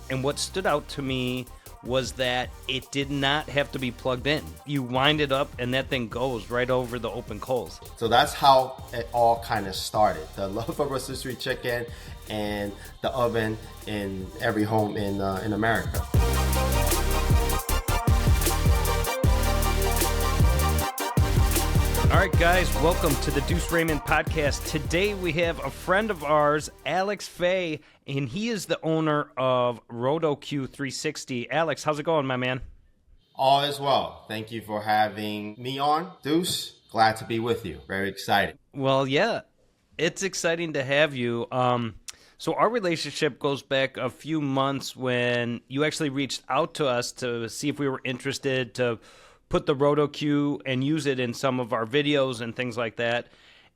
And what stood out to me was that it did not have to be plugged in. You wind it up and that thing goes right over the open coals. So that's how it all kind of started. The love of rotisserie chicken and the oven in every home in America. All right, guys, welcome to the Duce Raymond Podcast. Today we have a friend of ours, Alex Fei, and he is the owner of Roto-Q 360. Alex, how's it going, my man? All is well. Thank you for having me on, Duce. Glad to be with you. Very excited. Well, yeah, it's exciting to have you. So our relationship goes back a few months when you actually reached out to us to see if we were interested to put the Roto-Q and use it in some of our videos and things like that.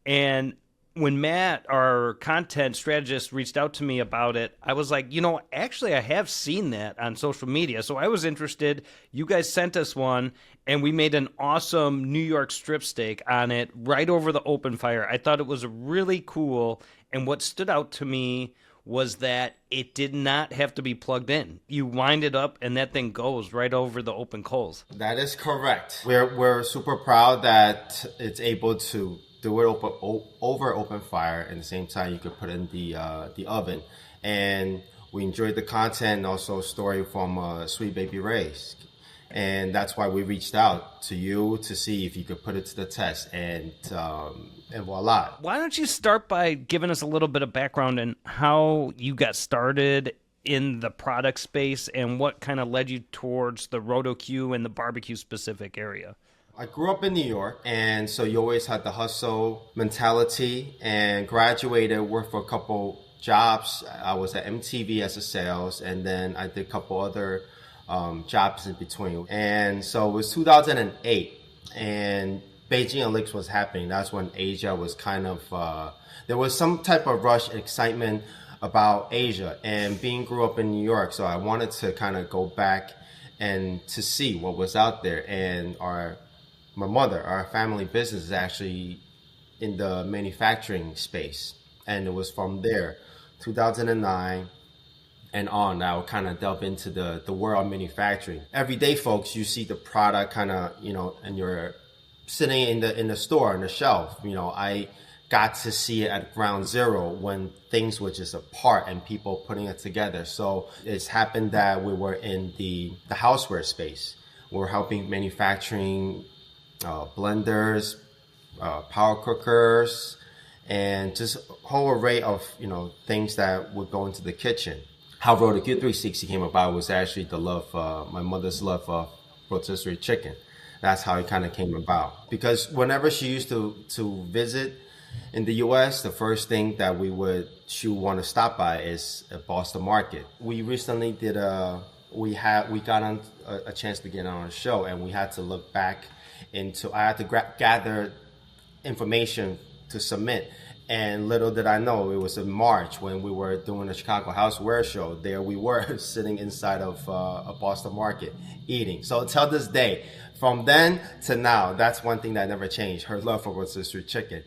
And when Matt, our content strategist, reached out to me about it, I was like, actually I have seen that on social media. So I was interested. You guys sent us one, and we made an awesome New York strip steak on it right over the open fire. I thought it was really cool. And what stood out to me was that it did not have to be plugged in. You wind it up and that thing goes right over the open coals. That is correct. We're super proud that it's able to do it over open fire, and at the same time you could put in the oven. And we enjoyed the content and also story from Sweet Baby Ray's. And that's why we reached out to you to see if you could put it to the test, and voila. Why don't you start by giving us a little bit of background on how you got started in the product space and what kind of led you towards the Roto-Q and the barbecue specific area? I grew up in New York, and so you always had the hustle mentality, and graduated, worked for a couple jobs. I was at MTV as a sales, and then I did a couple other jobs in between. And so it was 2008, and Beijing Olympics was happening. That's when Asia was kind of, there was some type of rush excitement about Asia, and grew up in New York. So I wanted to kind of go back and to see what was out there. And my mother, our family business is actually in the manufacturing space. And it was from there, 2009 and on, that I would kind of delve into the world of manufacturing. Everyday folks, you see the product kind of, and you're sitting in the store on the shelf. I got to see it at ground zero when things were just apart and people putting it together. So it's happened that we were in the houseware space. We're helping manufacturing blenders, power cookers, and just a whole array of things that would go into the kitchen. How Roto-Q 360 came about was actually the love, my mother's love of rotisserie chicken. That's how it kind of came about. Because whenever she used to visit in the U.S., the first thing that she would want to stop by is a Boston Market. We recently we got on a chance to get on a show, and we had to look back I had to gather information to submit. And little did I know, it was in March when we were doing the Chicago Housewares show. There we were sitting inside of a Boston Market eating. So till this day, from then to now, that's one thing that never changed, her love for rotisserie chicken.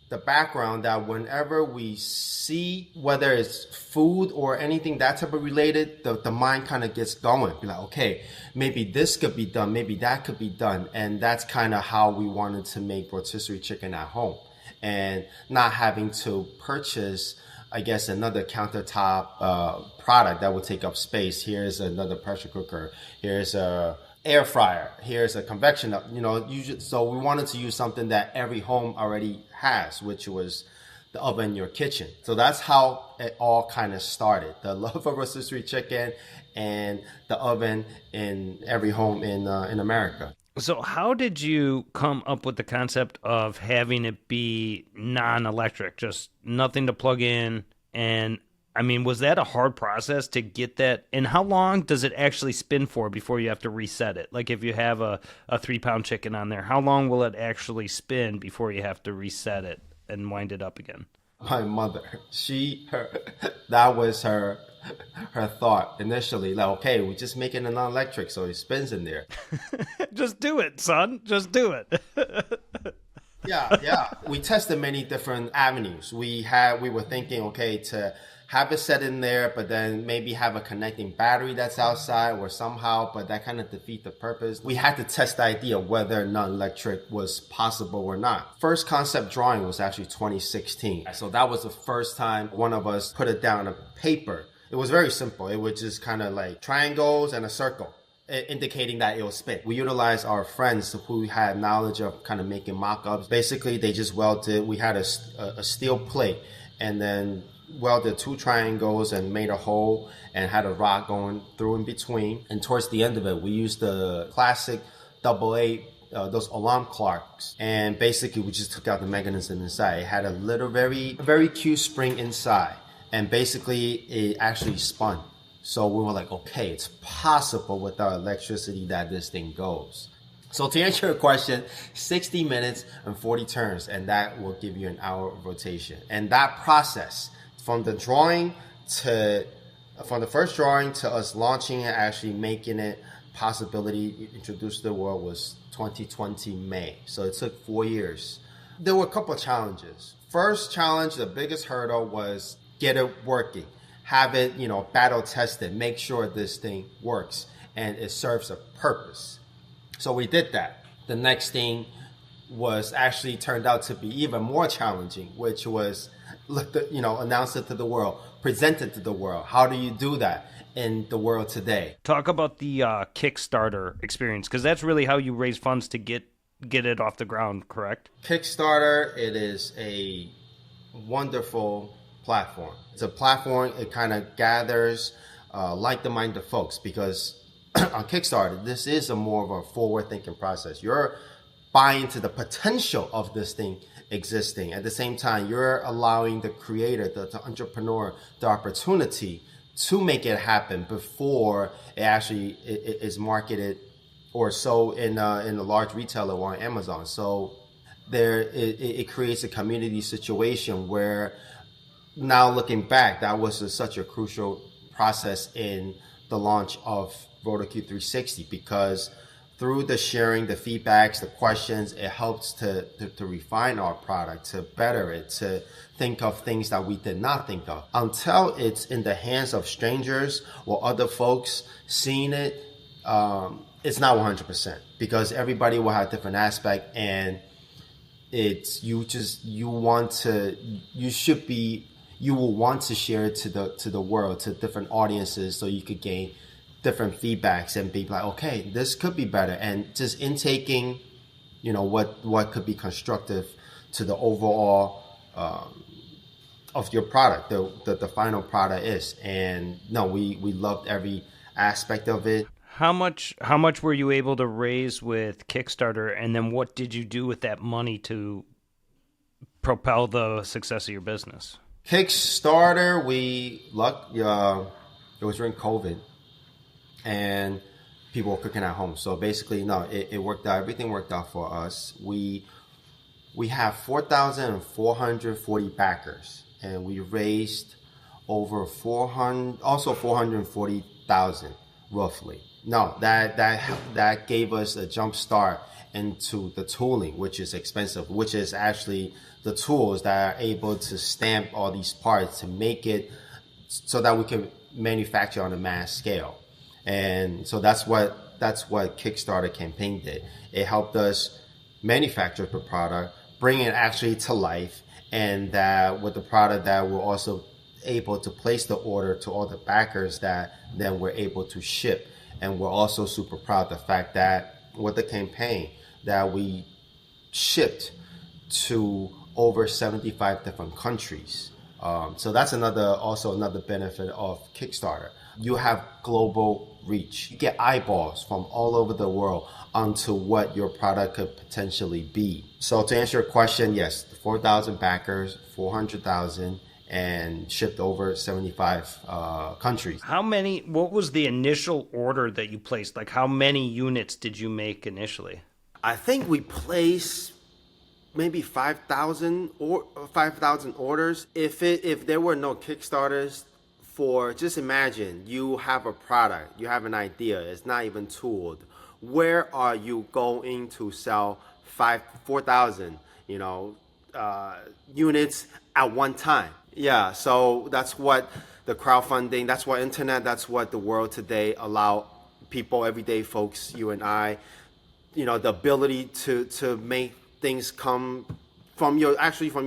The background that whenever we see, whether it's food or anything that type of related, the mind kind of gets going. Be like, okay, maybe this could be done, maybe that could be done. And that's kind of how we wanted to make rotisserie chicken at home. And not having to purchase, I guess, another countertop product that would take up space. Here's another pressure cooker. Here's a air fryer. Here's a convection. So we wanted to use something that every home already has, which was the oven in your kitchen. So that's how it all kind of started. The love of rotisserie chicken and the oven in every home in America. So how did you come up with the concept of having it be non-electric, just nothing to plug in? And I mean, was that a hard process to get that? And how long does it actually spin for before you have to reset it? Like if you have a 3-pound chicken on there, how long will it actually spin before you have to reset it and wind it up again? My mother, that was her thought initially. Like, okay, we just make it a non-electric so it spins in there. Just do it, son. Just do it. Yeah. We tested many different avenues. We were thinking, okay, to have it set in there, but then maybe have a connecting battery that's outside or somehow, but that kind of defeat the purpose. We had to test the idea whether non-electric was possible or not. First concept drawing was actually 2016. So that was the first time one of us put it down on paper. It was very simple. It was just kind of like triangles and a circle, indicating that it will spin. We utilized our friends who had knowledge of kind of making mock-ups. Basically, they just welded, we had a steel plate and then welded 2 triangles and made a hole and had a rod going through in between. And towards the end of it, we used the classic AA, those alarm clocks. And basically, we just took out the mechanism inside. It had a little very cute spring inside. And basically, it actually spun. So we were like, okay, it's possible without electricity that this thing goes. So to answer your question, 60 minutes and 40 turns, and that will give you an hour of rotation. And that process, from the first drawing to us launching it, actually making it possibility introduced to the world, was 2020 May. So it took 4 years. There were a couple of challenges. First challenge, the biggest hurdle, was get it working. Have it, battle tested, make sure this thing works and it serves a purpose. So we did that. The next thing was actually turned out to be even more challenging, which was, announce it to the world, present it to the world. How do you do that in the world today? Talk about the Kickstarter experience, because that's really how you raise funds to get it off the ground, correct? Kickstarter, it is a wonderful platform. It's a platform, it kind of gathers like-minded folks, because on Kickstarter, this is a more of a forward-thinking process. You're buying into the potential of this thing existing. At the same time, you're allowing the creator, the entrepreneur, the opportunity to make it happen before it actually is marketed or sold in a large retailer or on Amazon. So it creates a community situation where, now looking back, that was such a crucial process in the launch of Roto-Q 360, because through the sharing, the feedbacks, the questions, it helps to refine our product, to better it, to think of things that we did not think of. Until it's in the hands of strangers or other folks seeing it, it's not 100%, because everybody will have different aspect, and you will want to share it to the world, to different audiences, so you could gain different feedbacks and be like, okay, this could be better. And just intaking, what could be constructive to the overall of your product, the final product is. And no, we loved every aspect of it. How much were you able to raise with Kickstarter, and then what did you do with that money to propel the success of your business? Kickstarter, it was during COVID, and people were cooking at home. So basically, no, it worked out. Everything worked out for us. We have 4,440 backers, and we raised over 440,000 roughly. No, that gave us a jump start into the tooling, which is expensive, which is actually the tools that are able to stamp all these parts to make it so that we can manufacture on a mass scale. And so that's what Kickstarter campaign did. It helped us manufacture the product, bring it actually to life, and that with the product that we're also able to place the order to all the backers that then we're able to ship. And we're also super proud of the fact that with the campaign that we shipped to over 75 different countries. So that's another benefit of Kickstarter. You have global reach. You get eyeballs from all over the world onto what your product could potentially be. So to answer your question, yes, 4,000 backers, 400,000, and shipped over 75 countries. What was the initial order that you placed? Like, how many units did you make initially? I think we placed maybe 5,000 orders. If there were no Kickstarters, just imagine you have a product, you have an idea, it's not even tooled. Where are you going to sell 4,000, units at one time? Yeah, so that's what the crowdfunding. That's what internet, that's what the world today allow people, everyday folks, you and I, the ability to make things come from your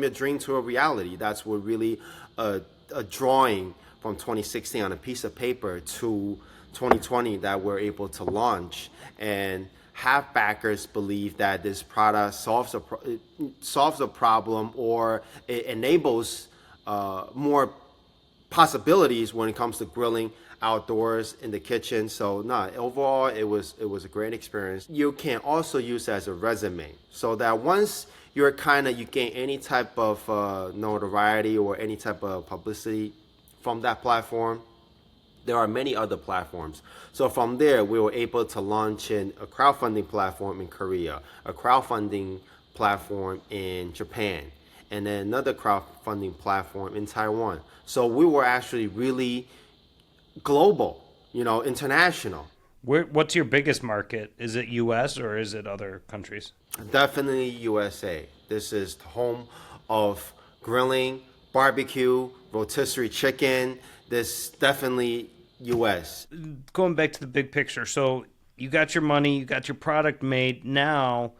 dream to a reality. That's what really a drawing from 2016 on a piece of paper to 2020 that we're able to launch and have backers believe that this product solves a problem, or it enables more possibilities when it comes to grilling outdoors, in the kitchen. So overall it was a great experience. You can also use it as a resume, so that once you gain any type of notoriety or any type of publicity from that platform, there are many other platforms. So from there, we were able to launch in a crowdfunding platform in Korea, a crowdfunding platform in Japan, and then another crowdfunding platform in Taiwan. So we were actually really global, international. What's your biggest market? Is it U.S. or is it other countries? Definitely USA. This is the home of grilling, barbecue, rotisserie chicken. This definitely U.S. Going back to the big picture, so you got your money, you got your product made. Now,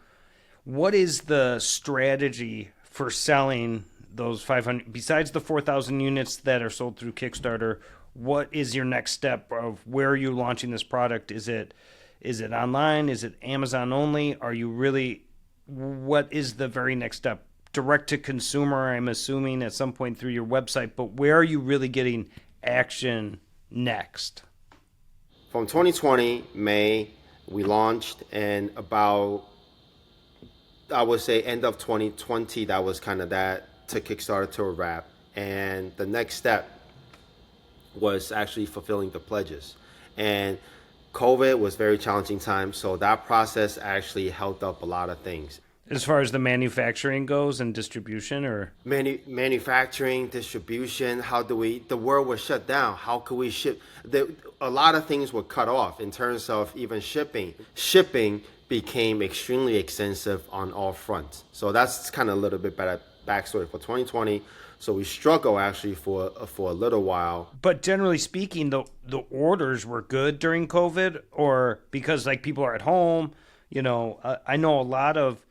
what is the strategy for selling those 500? Besides the 4,000 units that are sold through Kickstarter, what is your next step of where are you launching this product? Is it online? Is it Amazon only? What is the very next step? Direct to consumer, I'm assuming at some point through your website, but where are you really getting action next? From 2020, May, we launched, and about, I would say, end of 2020, that was kind of that to Kickstarter to a wrap. And the next step was actually fulfilling the pledges. And COVID was a very challenging time, so that process actually held up a lot of things. As far as the manufacturing goes and distribution, or manufacturing, distribution, the world was shut down. How could we ship? A lot of things were cut off in terms of even shipping. Shipping became extremely expensive on all fronts. So that's kind of a little bit better backstory for 2020. So we struggled actually for a little while. But generally speaking, the orders were good during COVID, or because people are at home. I know a lot of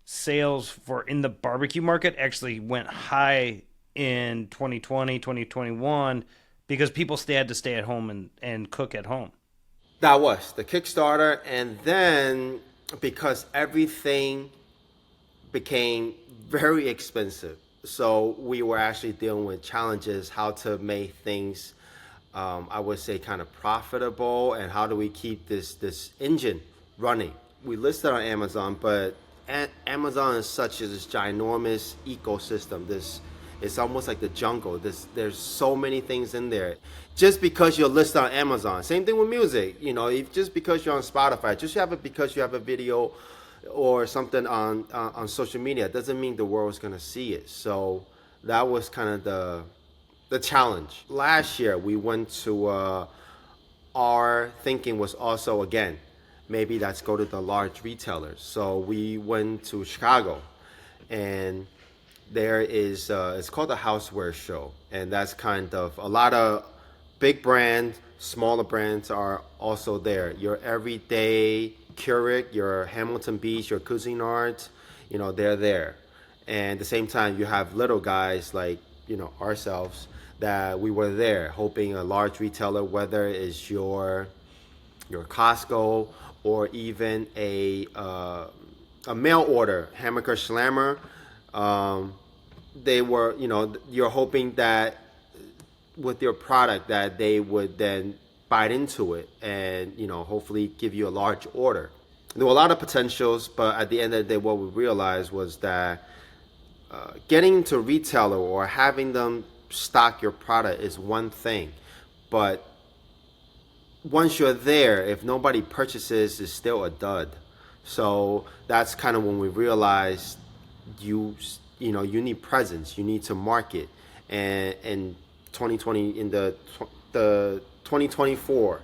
sales for in the barbecue market actually went high in 2020, 2021 because people had to stay at home and cook at home. That was the Kickstarter. And then because everything became very expensive, so we were actually dealing with challenges, how to make things, I would say, kind of profitable, and how do we keep this engine running. We listed on Amazon, but Amazon is such as this ginormous ecosystem. It's almost like the jungle. There's so many things in there. Just because you're listed on Amazon, same thing with music. Just because you're on Spotify, because you have a video or something on social media, doesn't mean the world's gonna see it. So that was kind of the challenge. Last year we went to our thinking was also, again, maybe let's go to the large retailers. So we went to Chicago, and there is it's called the Housewares show, and that's kind of a lot of big brands, smaller brands are also there. Your everyday Keurig, your Hamilton Beach, your Cuisinart, they're there. And at the same time, you have little guys like ourselves that we were there, hoping a large retailer, whether it's your Costco or even a mail order, Hammaker Schlammer, they were, you're hoping that with your product that they would then bite into it and, hopefully give you a large order. There were a lot of potentials, but at the end of the day, what we realized was that getting to retailer or having them stock your product is one thing, but once you're there, if nobody purchases, it's still a dud. So that's kind of when we realized you need presence, you need to market, and in 2020, in the 2024,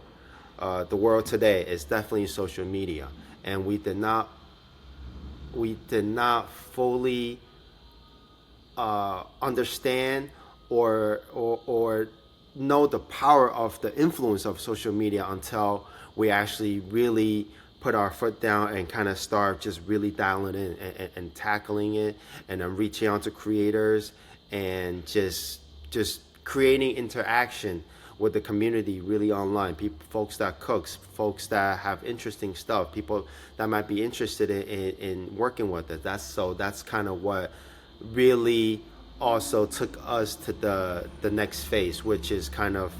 the world today is definitely social media, and we did not fully understand or know the power of the influence of social media until we actually really put our foot down and kind of start just really dialing in and tackling it, and then reaching out to creators and just creating interaction with the community really online. People, folks that cooks, folks that have interesting stuff, people that might be interested in working with it. That's kind of what really also took us to the next phase, which is kind of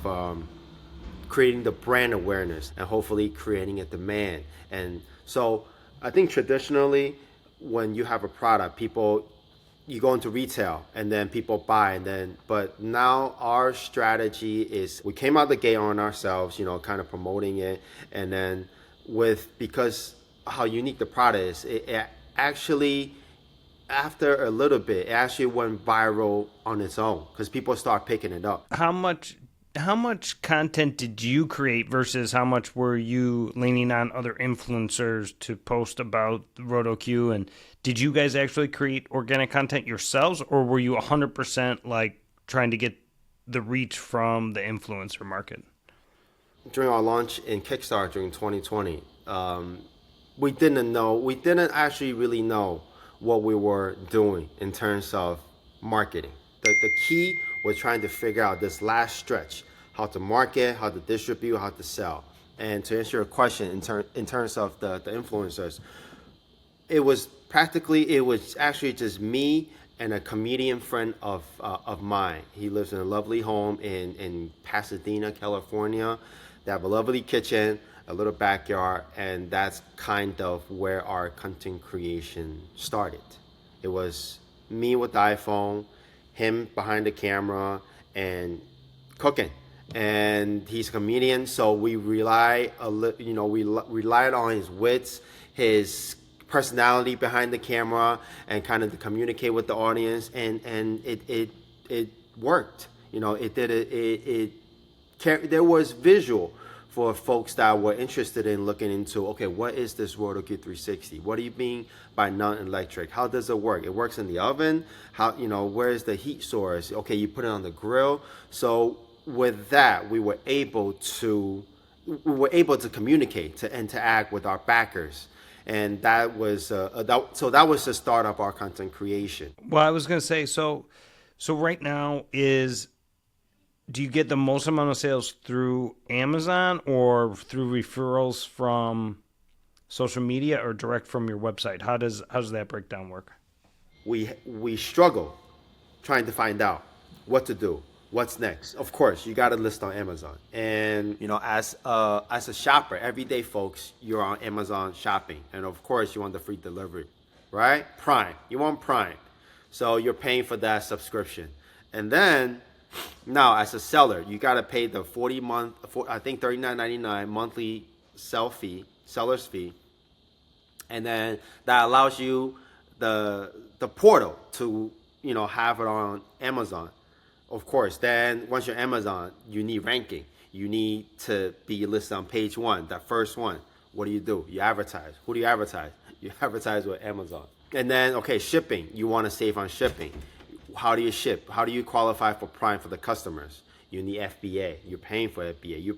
creating the brand awareness and hopefully creating a demand. And so I think traditionally when you have a product, you go into retail and then people buy, but now our strategy is we came out the gate on ourselves, kind of promoting it. And then because how unique the product is, it actually, after a little bit, it actually went viral on its own because people start picking it up. How much content did you create versus how much were you leaning on other influencers to post about Roto-Q? And did you guys actually create organic content yourselves, or were you 100% like trying to get the reach from the influencer market? During our launch in Kickstarter during 2020, we didn't actually really know what we were doing in terms of marketing. The key was trying to figure out this last stretch, how to market, how to distribute, how to sell. And to answer your question in terms of the influencers, it was actually just me and a comedian friend of mine. He lives in a lovely home in Pasadena, California. They have a lovely kitchen, a little backyard, and that's kind of where our content creation started. It was me with the iPhone, him behind the camera, and cooking. And he's a comedian, so we relied on his wits, his personality behind the camera, and kind of to communicate with the audience. And it worked. There was visual for folks that were interested in looking into, okay, what is this Roto-Q 360? What do you mean by non-electric? How does it work? It works in the oven. Where's the heat source? Okay, you put it on the grill. So with that, we were able to communicate, to interact with our backers. And that was that was the start of our content creation. Well, I was going to say, so right now do you get the most amount of sales through Amazon or through referrals from social media or direct from your website? How does that breakdown work? We struggle trying to find out what to do, what's next. Of course, you got to list on Amazon. And as a shopper, everyday folks, you're on Amazon shopping, and of course, you want the free delivery, right? Prime, you want Prime, so you're paying for that subscription, and then. Now, as a seller, you got to pay the $39.99 monthly seller's fee, and then that allows you the portal to have it on Amazon. Of course, then once you're Amazon, you need ranking. You need to be listed on page 1, that first one. What do? You advertise. Who do you advertise? You advertise with Amazon. And then, okay, shipping. You want to save on shipping. How do you ship? How do you qualify for Prime for the customers? You need FBA. You're paying for FBA. You're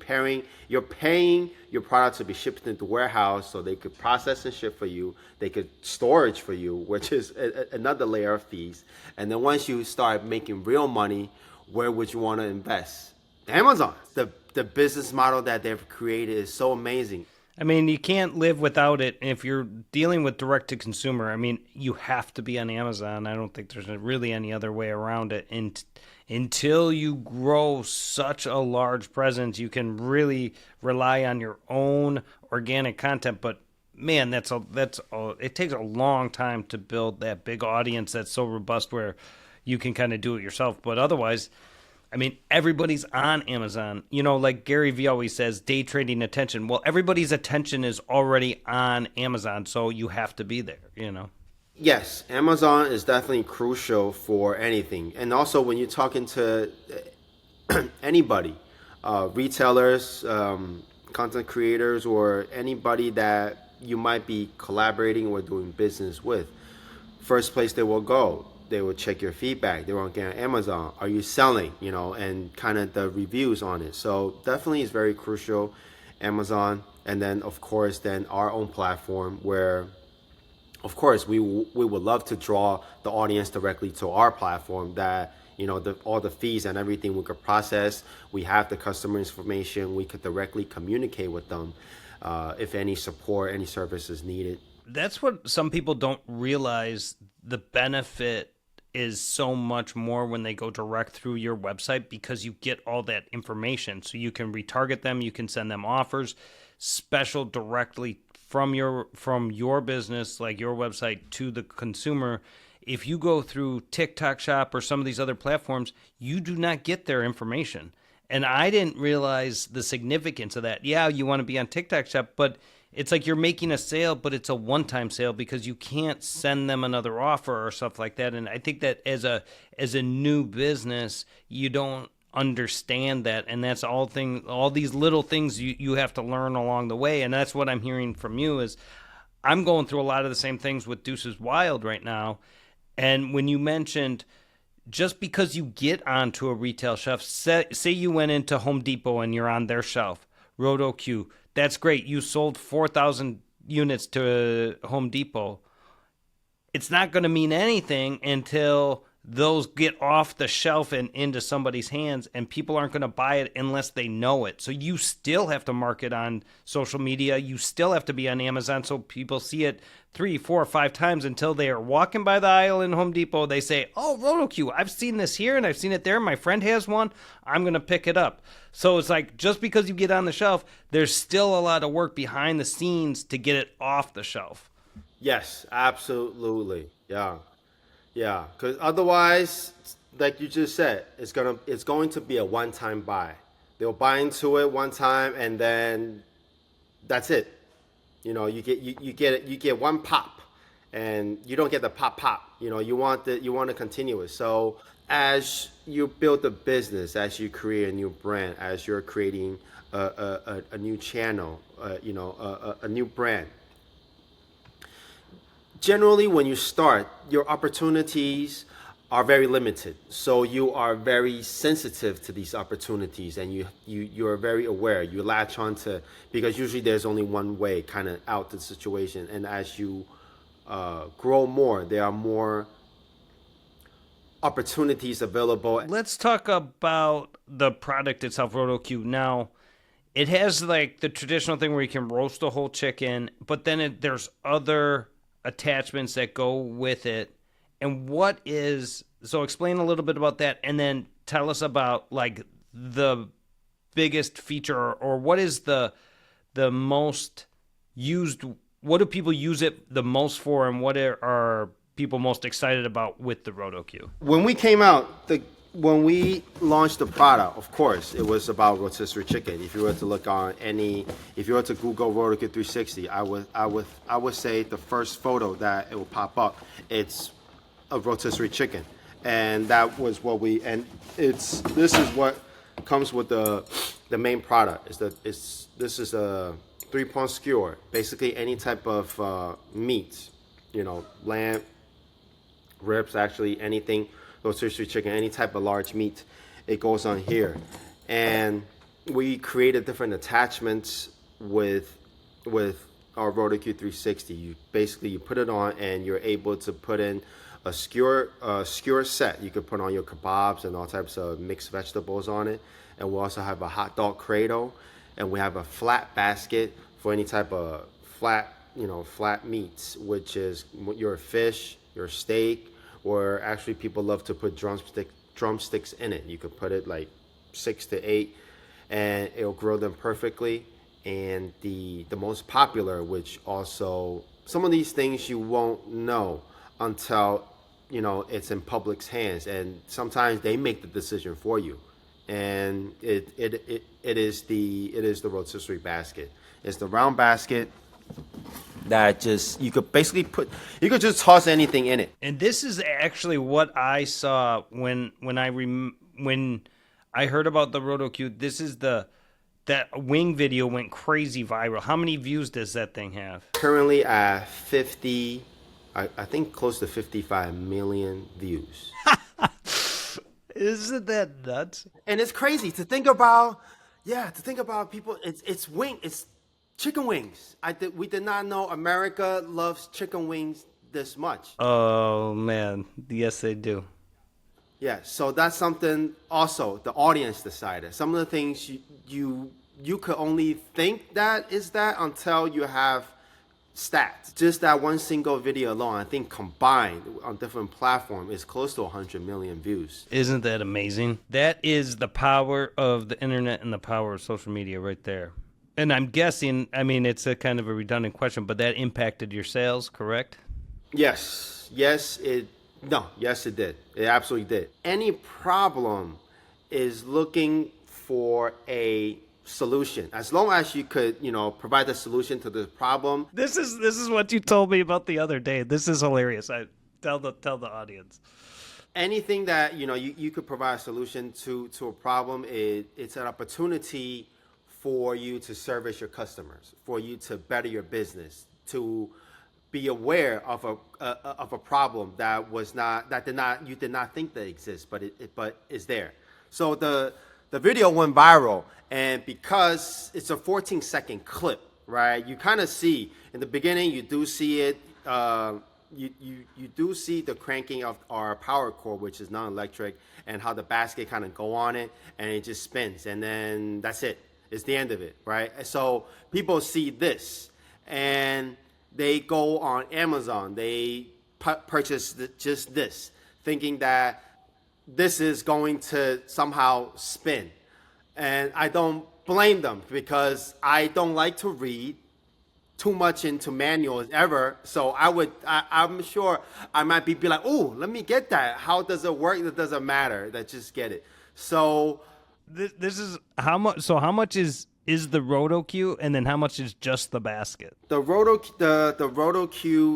paying your product to be shipped into the warehouse so they could process and ship for you. They could storage for you, which is another layer of fees. And then once you start making real money, where would you want to invest? Amazon. The business model that they've created is so amazing. I mean, you can't live without it. If you're dealing with direct to consumer, I mean, you have to be on Amazon. I don't think there's really any other way around it. And until you grow such a large presence, you can really rely on your own organic content. But man, it takes a long time to build that big audience that's so robust where you can kind of do it yourself. But otherwise, I mean, everybody's on Amazon. Like Gary Vee always says, day trading attention. Well, everybody's attention is already on Amazon, so you have to be there, Yes, Amazon is definitely crucial for anything. And also when you're talking to anybody, retailers, content creators, or anybody that you might be collaborating or doing business with, first place they will go, check your feedback. They won't get on Amazon. Are you selling? And kind of the reviews on it. So definitely is very crucial. Amazon, and then of course then our own platform where, of course, we would love to draw the audience directly to our platform. That all the fees and everything we could process. We have the customer information. We could directly communicate with them if any support, any service is needed. That's what some people don't realize. The benefit is so much more when they go direct through your website, because you get all that information. So you can retarget them, you can send them offers, special directly from your business, like your website, to the consumer. If you go through TikTok Shop or some of these other platforms, you do not get their information. And I didn't realize the significance of that. Yeah, you want to be on TikTok Shop, but it's like you're making a sale, but it's a one-time sale because you can't send them another offer or stuff like that. And I think that as a new business, you don't understand that, and that's all these little things you have to learn along the way. And that's what I'm hearing from you is I'm going through a lot of the same things with Duce's Wild right now. And when you mentioned just because you get onto a retail shelf, say you went into Home Depot and you're on their shelf, Roto-Q, that's great. You sold 4,000 units to Home Depot. It's not going to mean anything until those get off the shelf and into somebody's hands, and people aren't going to buy it unless they know it. So you still have to market on social media. You still have to be on Amazon so people see it 3, 4, 5 times until they are walking by the aisle in Home Depot. They say, oh, Roto-Q, I've seen this here and I've seen it there. My friend has one. I'm going to pick it up. So it's like just because you get on the shelf, there's still a lot of work behind the scenes to get it off the shelf. Yes, absolutely. Yeah. Yeah, because otherwise, like you just said, it's going to be a one-time buy. They'll buy into it one time, and then that's it. You get one pop, and you don't get the pop. You want to continue it. So as you build a business, as you create a new brand, as you're creating a new channel, a new brand. Generally, when you start, your opportunities are very limited. So you are very sensitive to these opportunities, and you are very aware. You latch on to, because usually there's only one way kind of out the situation. And as you grow more, there are more opportunities available. Let's talk about the product itself, Roto-Q. Now, it has like the traditional thing where you can roast a whole chicken, but then there's other attachments that go with it. And so explain a little bit about that, and then tell us about like the biggest feature, or what is the most used, what do people use it the most for, and what are people most excited about with the Roto-Q? When we came out, when we launched the product, of course, it was about rotisserie chicken. If you were to Google Roto-Q 360, I would say the first photo that it will pop up, it's a rotisserie chicken, and that was what this is what comes with the main product. This is a 3-pound skewer, basically any type of meat, lamb, ribs, actually anything. Rotisserie chicken, any type of large meat, it goes on here. And we created different attachments with our Roto-Q 360. You put it on, and you're able to put in a skewer set. You could put on your kebabs and all types of mixed vegetables on it. And we also have a hot dog cradle, and we have a flat basket for any type of flat meats, which is your fish, your steak, or actually people love to put drumsticks in it. You could put it like 6 to 8, and it'll grill them perfectly. And the most popular, which also some of these things you won't know until it's in public's hands, and sometimes they make the decision for you. And it is the rotisserie basket. It's the round basket that you could just toss anything in it. And this is actually what I saw when I heard about the Roto-Q. This is that wing video went crazy viral. How many views does that thing have? Currently at 50 I think close to 55 million views. Isn't that nuts? And it's crazy to think about. Yeah, to think about people. It's chicken wings. We did not know America loves chicken wings this much. Oh man, yes they do. Yeah, so that's something also the audience decided. Some of the things you could only think that is that until you have stats. Just that one single video alone, I think combined on different platforms is close to 100 million views. Isn't that amazing? That is the power of the internet and the power of social media right there. And I'm guessing, I mean, it's a kind of a redundant question, but that impacted your sales, correct? Yes, it did. It absolutely did. Any problem is looking for a solution. As long as you could, provide the solution to the problem. This is what you told me about the other day. This is hilarious. I tell the audience. Anything that you could provide a solution to a problem, it's an opportunity for you to service your customers, for you to better your business, to be aware of a problem that you did not think that exists, but is there. So the video went viral, and because it's a 14-second clip, right? You kind of see in the beginning, you do see it. You do see the cranking of our power cord, which is non-electric, and how the basket kind of go on it, and it just spins, and then that's it. It's the end of it, right? So people see this, and they go on Amazon. They purchase just this, thinking that this is going to somehow spin. And I don't blame them because I don't like to read too much into manuals ever. So I'm sure I might be like, oh, let me get that. How does it work? It doesn't matter. Just get it. So this is how much. So how much is the Roto-Q, and then how much is just the basket? The Roto-Q,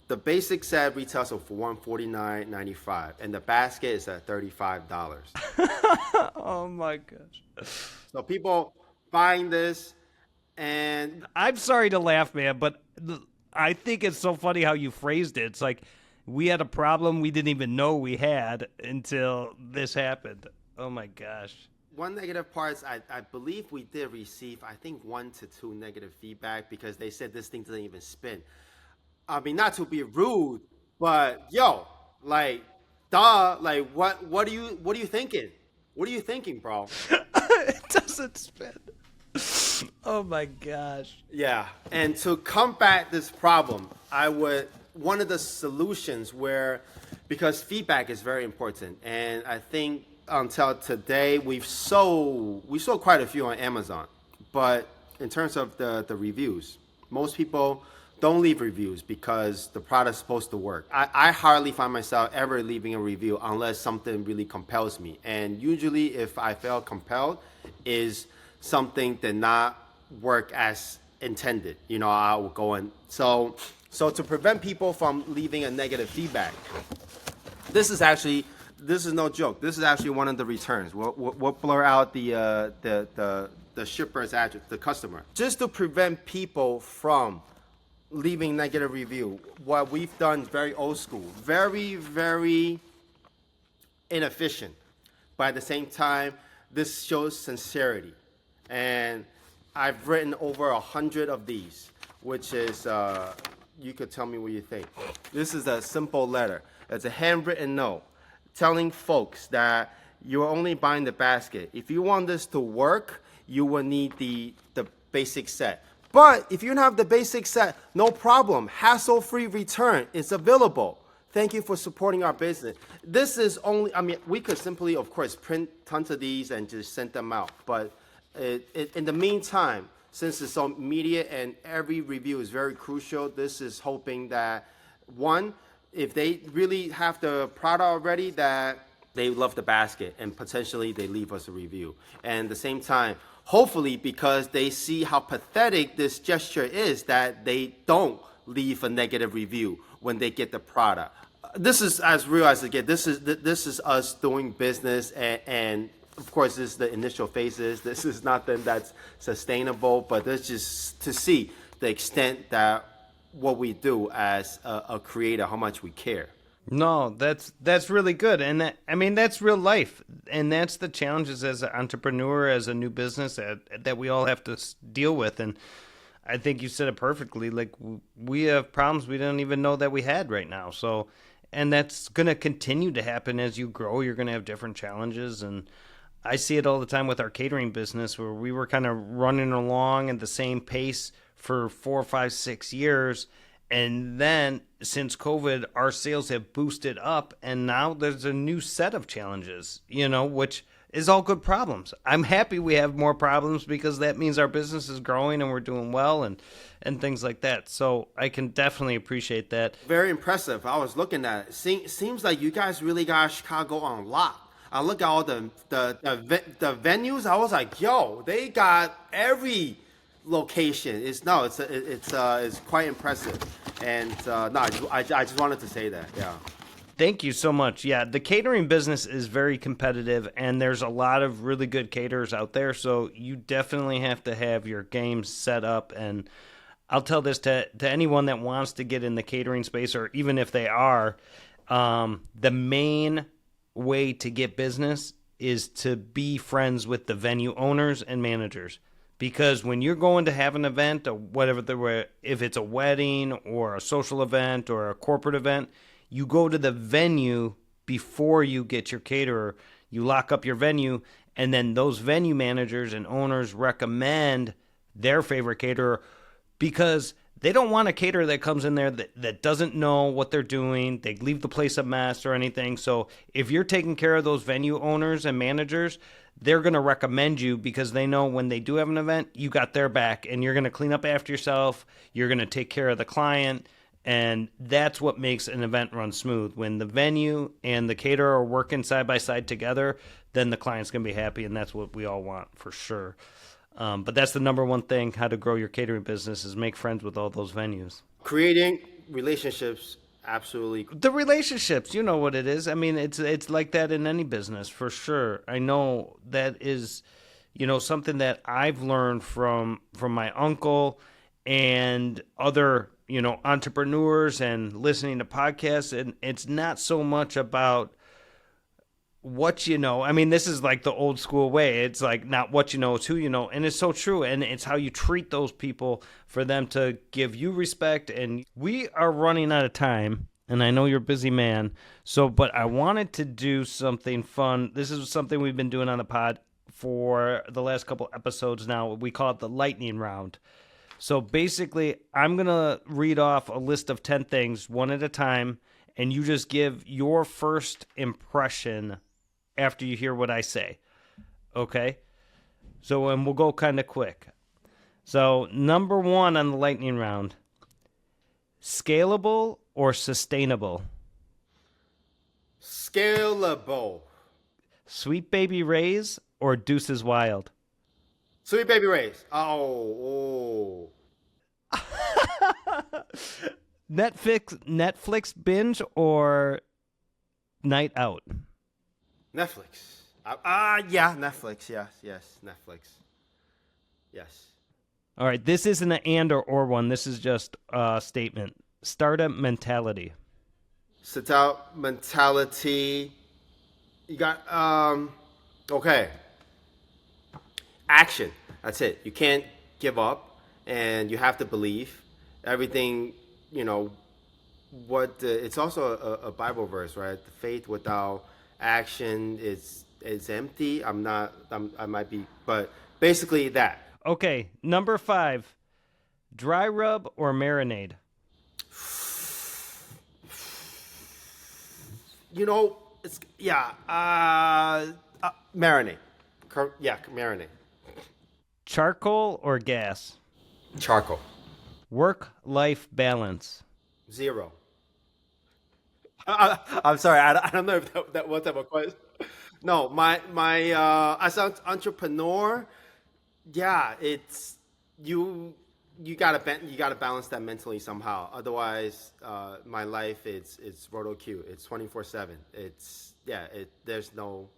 the basic set retails for $149.95, and the basket is at $35. Oh my gosh! So people buying this, and I'm sorry to laugh, man, but I think it's so funny how you phrased it. It's like we had a problem we didn't even know we had until this happened. Oh my gosh. One negative part is I believe we did receive, I think, 1 to 2 negative feedback because they said this thing doesn't even spin. I mean, not to be rude, but duh, what are you thinking? What are you thinking, bro? It doesn't spin. Oh my gosh. Yeah, and to combat this problem, one of the solutions because feedback is very important, and I think until today we sold quite a few on Amazon, but in terms of the reviews, most people don't leave reviews because the product's supposed to work. I hardly find myself ever leaving a review unless something really compels me, and usually if I feel compelled is something did not work as intended. I will go in. So to prevent people from leaving a negative feedback, this is no joke. This is actually one of the returns. We'll blur out the shipper's address, the customer, just to prevent people from leaving negative review. What we've done is very old school, very, very inefficient, but at the same time, this shows sincerity. And I've written over 100 of these, which is you could tell me what you think. This is a simple letter. It's a handwritten note telling folks that you're only buying the basket. If you want this to work, you will need the basic set. But if you don't have the basic set, no problem. Hassle-free return is available. Thank you for supporting our business. This is only, we could simply, of course, print tons of these and just send them out. But in the meantime, since it's so immediate and every review is very crucial, this is hoping that, one, if they really have the product already, that they love the basket and potentially they leave us a review. And at the same time, hopefully because they see how pathetic this gesture is, that they don't leave a negative review when they get the product. This is as real as it gets. This is us doing business, and of course, this is the initial phases. This is nothing that's sustainable, but that's just to see the extent that what we do as a creator, how much we care. No, that's really good, and that's real life, and that's the challenges as an entrepreneur, as a new business that we all have to deal with. And I think you said it perfectly. Like, we have problems we don't even know that we had right now. So, and that's going to continue to happen as you grow. You're going to have different challenges, and I see it all the time with our catering business, where we were kind of running along at the same pace for 4, 5, 6 years. And then since COVID, our sales have boosted up, and now there's a new set of challenges, which is all good problems. I'm happy we have more problems because that means our business is growing and we're doing well and things like that. So I can definitely appreciate that. Very impressive. I was looking at it. Seems like you guys really got Chicago on lock. I look at all the venues. I was like, yo, they got every location. It's quite impressive. And I just wanted to say that. Yeah. Thank you so much. Yeah, the catering business is very competitive, and there's a lot of really good caterers out there. So you definitely have to have your game set up. And I'll tell this to anyone that wants to get in the catering space, or even if they are, the main way to get business is to be friends with the venue owners and managers. Because when you're going to have an event, or whatever, if it's a wedding or a social event or a corporate event, you go to the venue before you get your caterer. You lock up your venue, and then those venue managers and owners recommend their favorite caterer, because they don't want a caterer that comes in there that doesn't know what they're doing. They leave the place a mess or anything. So if you're taking care of those venue owners and managers, they're going to recommend you, because they know when they do have an event, you got their back, and you're going to clean up after yourself. You're going to take care of the client. And that's what makes an event run smooth. When the venue and the caterer are working side by side together, then the client's going to be happy, and that's what we all want for sure. But that's the number one thing, how to grow your catering business, is make friends with all those venues. Creating relationships, absolutely. The relationships, you know what it is. I mean, it's like that in any business, for sure. I know that is, something that I've learned from my uncle and other entrepreneurs, and listening to podcasts. And it's not so much about what you know. I mean, this is like the old school way. It's like not what you know, it's who you know. And it's so true. And it's how you treat those people for them to give you respect. And we are running out of time, and I know you're a busy man. But I wanted to do something fun. This is something we've been doing on the pod for the last couple episodes now. We call it the lightning round. So basically, I'm going to read off a list of 10 things one at a time, and you just give your first impression after you hear what I say. Okay? So, and we'll go kind of quick. So, number 1 on the lightning round, scalable or sustainable? Scalable. Sweet Baby Ray's or Duce's Wild? Sweet Baby Ray's. Oh. Netflix binge or night out? Netflix. Yeah, Netflix. Yes, Netflix. Yes. All right, this isn't an and or one. This is just a statement. Startup mentality. Startup mentality. You got okay. Action. That's it. You can't give up, and you have to believe everything. It's also a Bible verse, right? The faith without action is empty. I might be, but basically that. Okay, number 5, dry rub or marinade? Marinade. Yeah, marinade. Charcoal or gas? Charcoal. Work-life balance? 0. I'm sorry. I don't know if that what type of question. No, my as an entrepreneur, yeah, it's you gotta balance that mentally somehow. Otherwise, my life it's Roto-Q. It's 24/7. There's no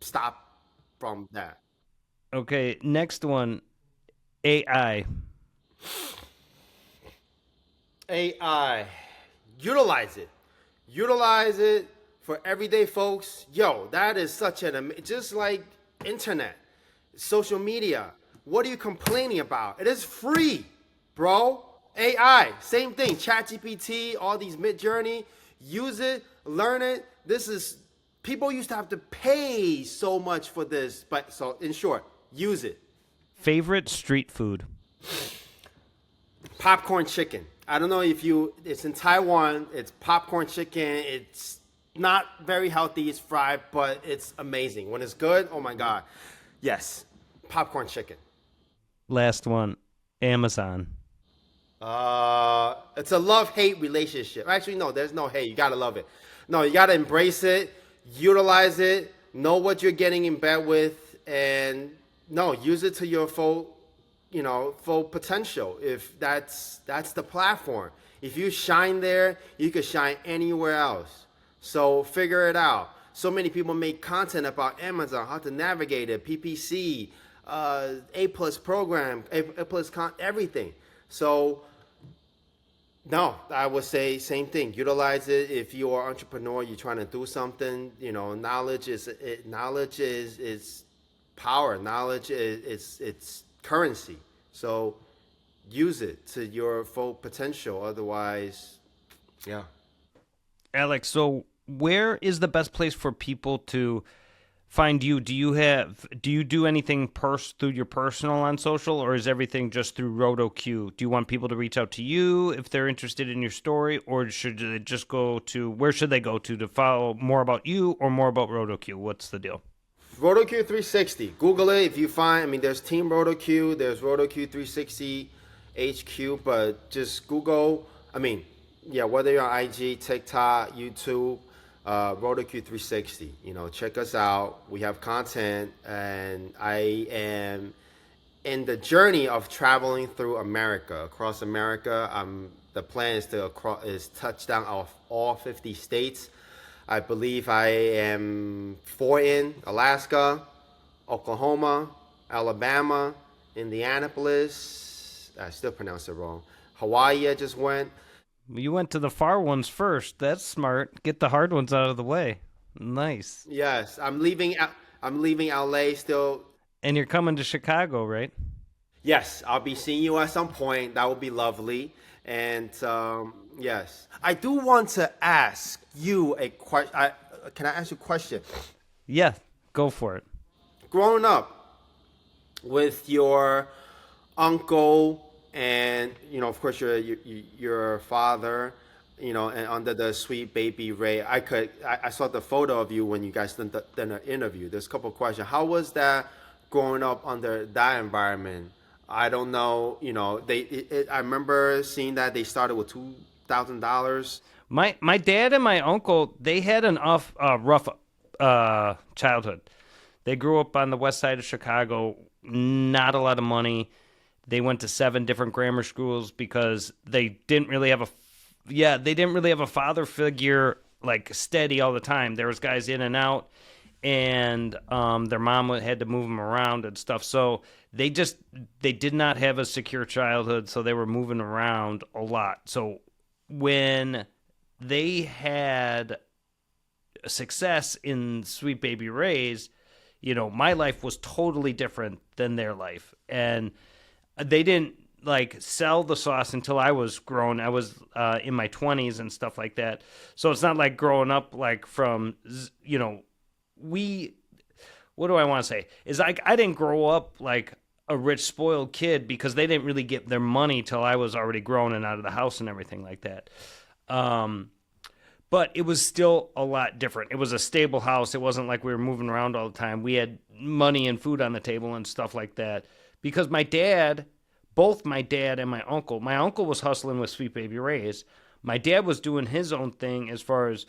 stop from that. Okay, next one, AI. AI, utilize it. Utilize it for everyday folks. Yo, that is such just like internet, social media. What are you complaining about? It is free, bro. AI, same thing. ChatGPT, all these Mid-Journey, use it, learn it. People used to have to pay so much for this, but so in short, use it. Favorite street food? Popcorn chicken. I don't know it's in Taiwan. It's popcorn chicken. It's not very healthy. It's fried, but it's amazing. When it's good, oh my God. Yes, popcorn chicken. Last one, Amazon. It's a love-hate relationship. Actually, no, there's no hate. You gotta love it. No, you gotta embrace it, utilize it, know what you're getting in bed with, and use it to your full potential. If that's the platform. If you shine there, you can shine anywhere else. So figure it out. So many people make content about Amazon, how to navigate it, PPC, A+ program, everything. So no, I would say same thing. Utilize it. If you are an entrepreneur, you're trying to do something. Knowledge is power. Knowledge is currency. So use it to your full potential. Otherwise, yeah. Alex, so where is the best place for people to find you? Do you do anything through your personal on social, or is everything just through Roto-Q? Do you want people to reach out to you if they're interested in your story, or should they just where should they go to follow more about you or more about Roto-Q? What's the deal? Roto-Q 360. Google it if you find, there's Team Roto-Q, there's Roto-Q 360 HQ, but just Google, whether you're on IG, TikTok, YouTube, Roto-Q 360. Check us out. We have content, and I am in the journey of traveling through America, across America. The plan is touch down off all 50 states. I believe I am 4 in Alaska, Oklahoma, Alabama, Indianapolis. I still pronounce it wrong. Hawaii, I just went. You went to the far ones first. That's smart. Get the hard ones out of the way. Nice. Yes, I'm leaving LA still. And you're coming to Chicago, right? Yes, I'll be seeing you at some point. That would be lovely. And yes, I do want to ask you a question. Can I ask you a question? Yeah, go for it. Growing up with your uncle and, of course, your father, and under the sweet baby Ray, I saw the photo of you when you guys done an interview. There's a couple of questions. How was that growing up under that environment? I don't know. I remember seeing that they started with $2,000. My dad and my uncle, they had an rough childhood. They grew up on the west side of Chicago. Not a lot of money. They went to 7 different grammar schools because they didn't really have a father figure like steady all the time. There was guys in and out, and their mom had to move them around and stuff. So they did not have a secure childhood, so they were moving around a lot. So when they had success in Sweet Baby Ray's, my life was totally different than their life. And they didn't sell the sauce until I was grown. I was in my 20s and stuff like that. So it's not like growing up from, what do I want to say? Is I didn't grow up like a rich, spoiled kid because they didn't really get their money till I was already grown and out of the house and everything like that. But it was still a lot different. It was a stable house. It wasn't like we were moving around all the time. We had money and food on the table and stuff like that. Because both my dad and my uncle was hustling with Sweet Baby Ray's. My dad was doing his own thing as far as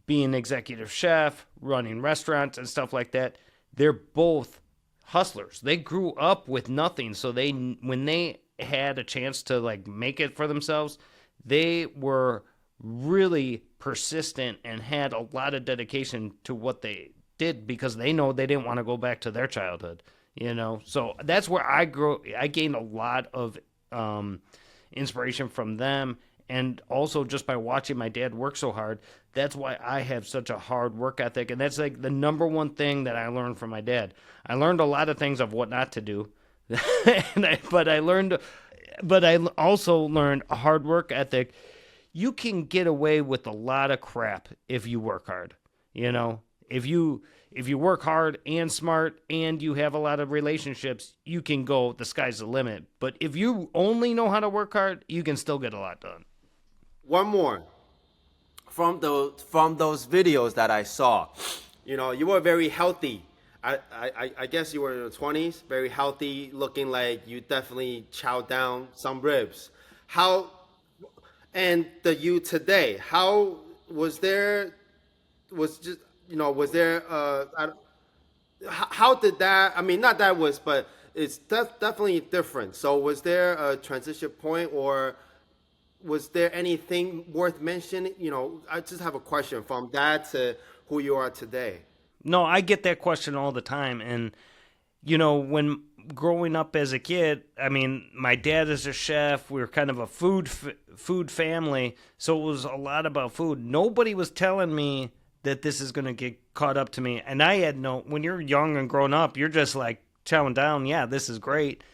being executive chef, running restaurants and stuff like that. They're both hustlers. They grew up with nothing. So when they had a chance to make it for themselves, they were really persistent and had a lot of dedication to what they did because they know they didn't want to go back to their childhood. So that's where I grew. I gained a lot of inspiration from them and also just by watching my dad work so hard, that's why I have such a hard work ethic. And that's like the number one thing that I learned from my dad. I learned a lot of things of what not to do, but I also learned a hard work ethic. You can get away with a lot of crap if you work hard. You know, if you work hard and smart and you have a lot of relationships, you can go, the sky's the limit. But if you only know how to work hard, you can still get a lot done. One more. From those videos that I saw, you know, you were very healthy. I guess you were in your 20s, very healthy, looking like you definitely chowed down some ribs. And you today, how was there, how did that, I mean, not that was, but it's definitely different. So was there a transition point, or was there anything worth mentioning? You know, I just have a question from that to who you are today. No, I get that question all the time. And, you know, when growing up as a kid, I mean, my dad is a chef. We were kind of a food family. So it was a lot about food. Nobody was telling me that this is going to get caught up to me. And I had when you're young and grown up, you're just like chowing down. Yeah, this is great.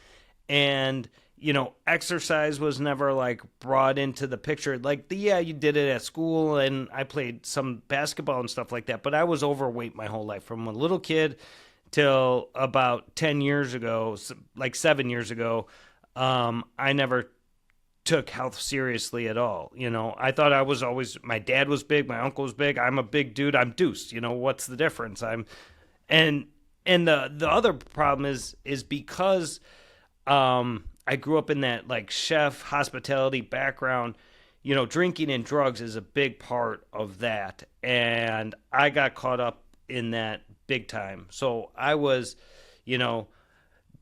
And, you know, exercise was never like brought into the picture. Like, you did it at school, and I played some basketball and stuff like that. But I was overweight my whole life, from a little kid till about 10 years ago, like 7 years ago. I never took health seriously at all. You know, I thought I was always, my dad was big, my uncle was big. I'm a big dude. I'm Duce. You know, what's the difference? And the other problem is because, I grew up in that like chef hospitality background, you know, drinking and drugs is a big part of that. And I got caught up in that big time. So I was, you know,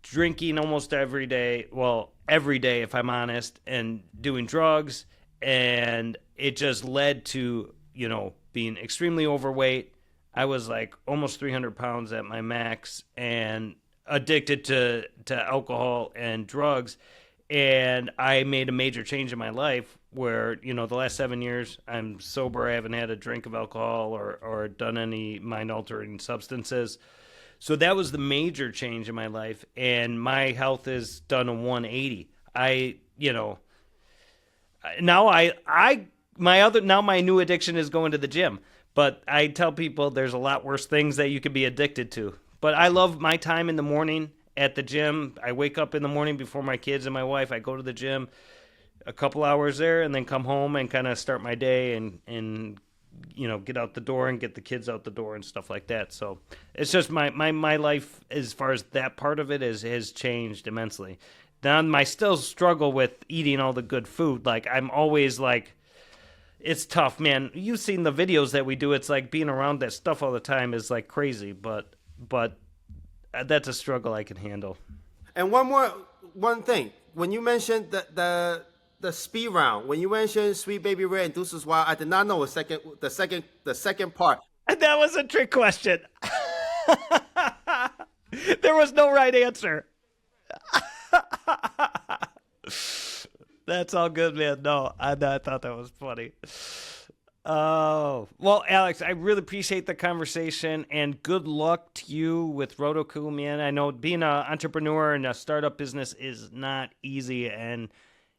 drinking almost every day, if I'm honest, and doing drugs. And it just led to, you know, being extremely overweight. I was like almost 300 pounds at my max, and addicted to alcohol and drugs. And I made a major change in my life where, you know, the last 7 years I'm sober. I haven't had a drink of alcohol or done any mind altering substances. So that was the major change in my life. And my health has done a 180. My new addiction is going to the gym. But I tell people there's a lot worse things that you could be addicted to. But I love my time in the morning at the gym. I wake up in the morning before my kids and my wife. I go to the gym, a couple hours there, and then come home and kind of start my day and you know, get out the door and get the kids out the door and stuff like that. So it's just my life, as far as that part of it, has changed immensely. Then I still struggle with eating all the good food. Like, I'm always like, it's tough, man. You've seen the videos that we do. It's like being around that stuff all the time is like crazy, but that's a struggle I can handle. And one thing, when you mentioned the speed round, when you mentioned Sweet Baby Ray and Duce's Wild, I did not know the second part. That was a trick question. There was no right answer. That's all good, man. No, I thought that was funny. Oh, well, Alex, I really appreciate the conversation, and good luck to you with Roto-Q, man. I know being an entrepreneur and a startup business is not easy, and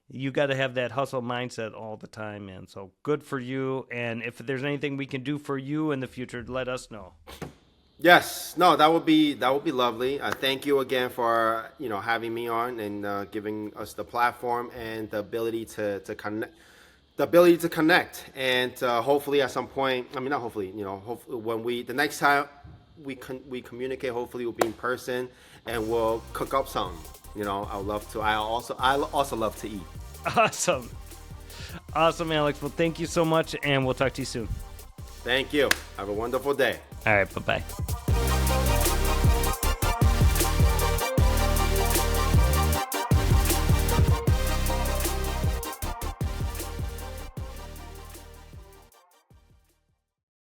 you got to have that hustle mindset all the time, man. So good for you. And if there's anything we can do for you in the future, let us know. Yes, no, that would be lovely. Thank you again for having me on and giving us the platform and the ability to connect. And hopefully at some point, I mean, not hopefully, hopefully the next time we communicate, hopefully we'll be in person and we'll cook up something. I would love to. I also love to eat. Awesome, Alex. Well, thank you so much, and we'll talk to you soon. Thank you. Have a wonderful day. All right, bye-bye.